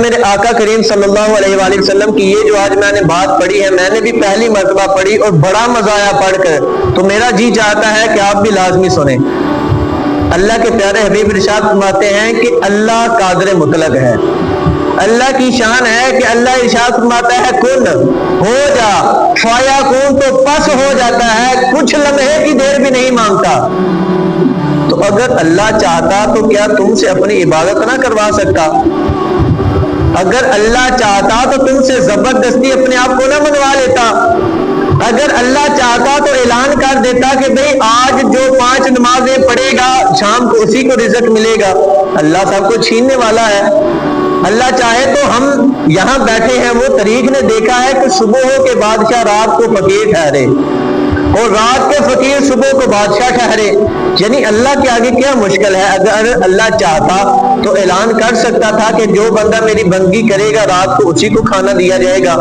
میرے آقا کریم صلی اللہ علیہ وآلہ وسلم کی یہ جو آج میں نے بات پڑھی ہے، میں نے بھی پہلی مرتبہ پڑھی اور بڑا مزہ آیا پڑھ کر، تو میرا جی چاہتا ہے کہ آپ بھی لازمی سنیں۔ اللہ کے پیارے حبیب ارشاد فرماتے ہیں کہ اللہ قادر مطلق ہے۔ اللہ کی شان ہے کہ اللہ ارشاد فرماتا ہے کن ہو جا، فیکون تو پس ہو جاتا ہے، کچھ لمحے کی دیر بھی نہیں مانگتا۔ تو اگر اللہ چاہتا تو کیا تم سے اپنی عبادت نہ کروا سکتا؟ اگر اللہ چاہتا تو تم سے زبردستی اپنے آپ کو نہ منوا لیتا؟ اگر اللہ چاہتا تو اعلان کر دیتا کہ بھئی آج جو 5 نمازیں پڑھے گا شام کو اسی کو رزق ملے گا۔ اللہ سب کو چھیننے والا ہے۔ اللہ چاہے تو ہم یہاں بیٹھے ہیں، وہ طریق نے دیکھا ہے کہ صبح کے بادشاہ رات کو فقیر ٹھہرے اور رات کے فقیر صبح کو بادشاہ ٹھہرے، یعنی اللہ کے آگے کیا مشکل ہے؟ اگر اللہ چاہتا تو اعلان کر سکتا تھا کہ جو بندہ میری بندگی کرے گا رات کو اسی کو کھانا دیا جائے گا،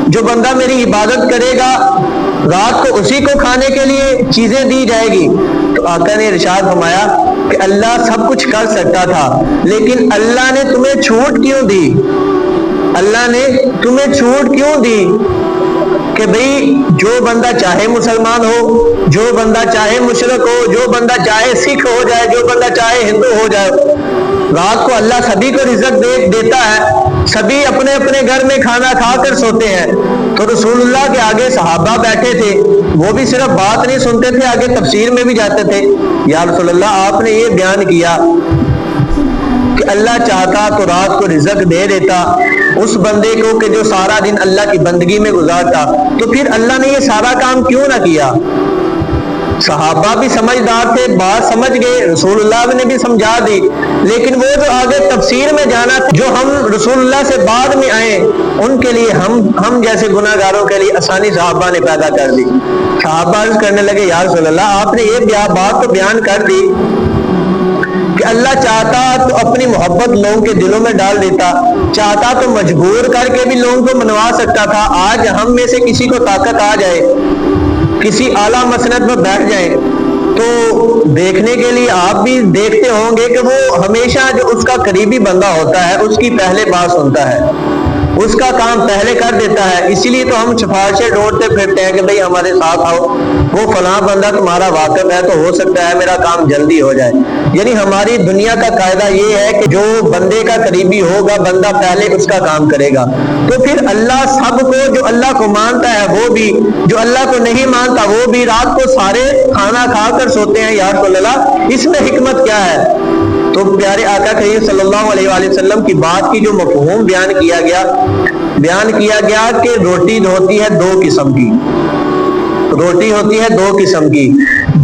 جو بندہ میری عبادت کرے گا رات کو اسی کو کھانے کے لیے چیزیں دی جائے گی۔ تو آقا نے ارشاد فرمایا کہ اللہ سب کچھ کر سکتا تھا، لیکن اللہ نے تمہیں چھوٹ کیوں دی؟ اللہ نے تمہیں چھوٹ کیوں دی کہ بھئی جو بندہ چاہے مسلمان ہو، جو بندہ چاہے مشرک ہو، جو بندہ چاہے سکھ ہو جائے، جو بندہ چاہے ہندو ہو جائے، رات کو اللہ سبھی کو رزق دیتا ہے، سبھی اپنے اپنے گھر میں کھانا کھا کر سوتے ہیں۔ تو رسول اللہ کے آگے صحابہ بیٹھے تھے، وہ بھی صرف بات نہیں سنتے تھے، آگے تفسیر میں بھی جاتے تھے۔ یا رسول اللہ آپ نے یہ بیان کیا کہ اللہ چاہتا تو رات کو رزق دے دیتا اس بندے کو کہ جو سارا دن اللہ کی بندگی میں گزارتا، تو پھر اللہ نے یہ سارا کام کیوں نہ کیا؟ صحابہ بھی سمجھدار تھے، بات سمجھ گئے، رسول اللہ نے بھی سمجھا دی، لیکن وہ جو آگے تفسیر میں جانا تھا، جو ہم رسول اللہ سے بعد میں آئے، ان کے لیے ہم جیسے گناہ گاروں کے لیے آسانی صحابہ نے پیدا کر دی۔ صحابہ عرض کرنے لگے یا رسول اللہ آپ نے یہ بات تو بیان کر دی کہ اللہ چاہتا تو اپنی محبت لوگوں کے دلوں میں ڈال دیتا، چاہتا تو مجبور کر کے بھی لوگوں کو منوا سکتا تھا۔ آج ہم میں سے کسی کو طاقت آ جائے، کسی اعلیٰ مسند پر بیٹھ جائیں، تو دیکھنے کے لیے آپ بھی دیکھتے ہوں گے کہ وہ ہمیشہ جو اس کا قریبی بندہ ہوتا ہے اس کی پہلے بات سنتا ہے، اس کا کام پہلے کر دیتا ہے۔ اسی لیے تو ہم سفارشیں ڈھونڈتے پھرتے ہیں کہ بھئی ہمارے ساتھ آؤ، وہ فلاں بندہ تمہارا واقف ہے تو ہو سکتا ہے میرا کام جلدی ہو جائے۔ یعنی ہماری دنیا کا قاعدہ یہ ہے کہ جو بندے کا قریبی ہوگا بندہ پہلے اس کا کام کرے گا۔ تو پھر اللہ سب کو، جو اللہ کو مانتا ہے وہ بھی، جو اللہ کو نہیں مانتا وہ بھی، رات کو سارے کھانا کھا کر سوتے ہیں۔ یا رسول اللہ اس میں حکمت کیا ہے؟ تو پیارے آقا کریم صلی اللہ علیہ وآلہ وسلم کی بات کی جو مفہوم بیان کیا گیا کہ روٹی ہوتی ہے 2 قسم کی، روٹی ہوتی ہے 2 قسم کی،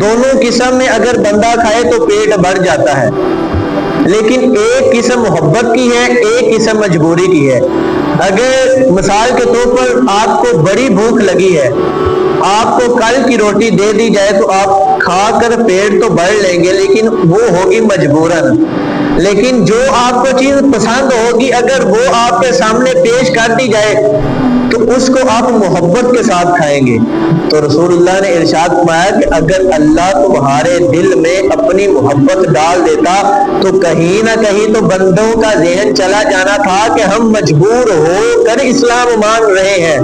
دونوں قسم میں اگر بندہ کھائے تو پیٹ بھر جاتا ہے، لیکن ایک قسم محبت کی ہے، ایک قسم مجبوری کی ہے۔ اگر مثال کے طور پر آپ کو بڑی بھوک لگی ہے، آپ کو کل کی روٹی دے دی جائے تو آپ کھا کر پیٹ تو بھر لیں گے، لیکن وہ ہوگی مجبوراً۔ لیکن جو آپ کو چیز پسند ہوگی اگر وہ آپ کے سامنے پیش کر دی جائے تو اس کو آپ محبت کے ساتھ کھائیں گے۔ تو رسول اللہ نے ارشاد فرمایا کہ اگر اللہ تمہارے دل میں اپنی محبت ڈال دیتا تو کہیں نہ کہیں تو بندوں کا ذہن چلا جانا تھا کہ ہم مجبور ہو کر اسلام مان رہے ہیں،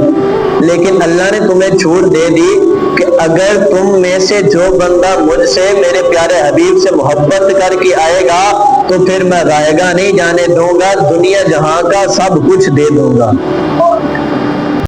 لیکن اللہ نے تمہیں چھوٹ دے دی کہ اگر تم میں سے جو بندہ مجھ سے، میرے پیارے حبیب سے محبت کر کے آئے گا تو پھر میں رائے گا نہیں جانے دوں گا، دنیا جہاں کا سب کچھ دے دوں گا۔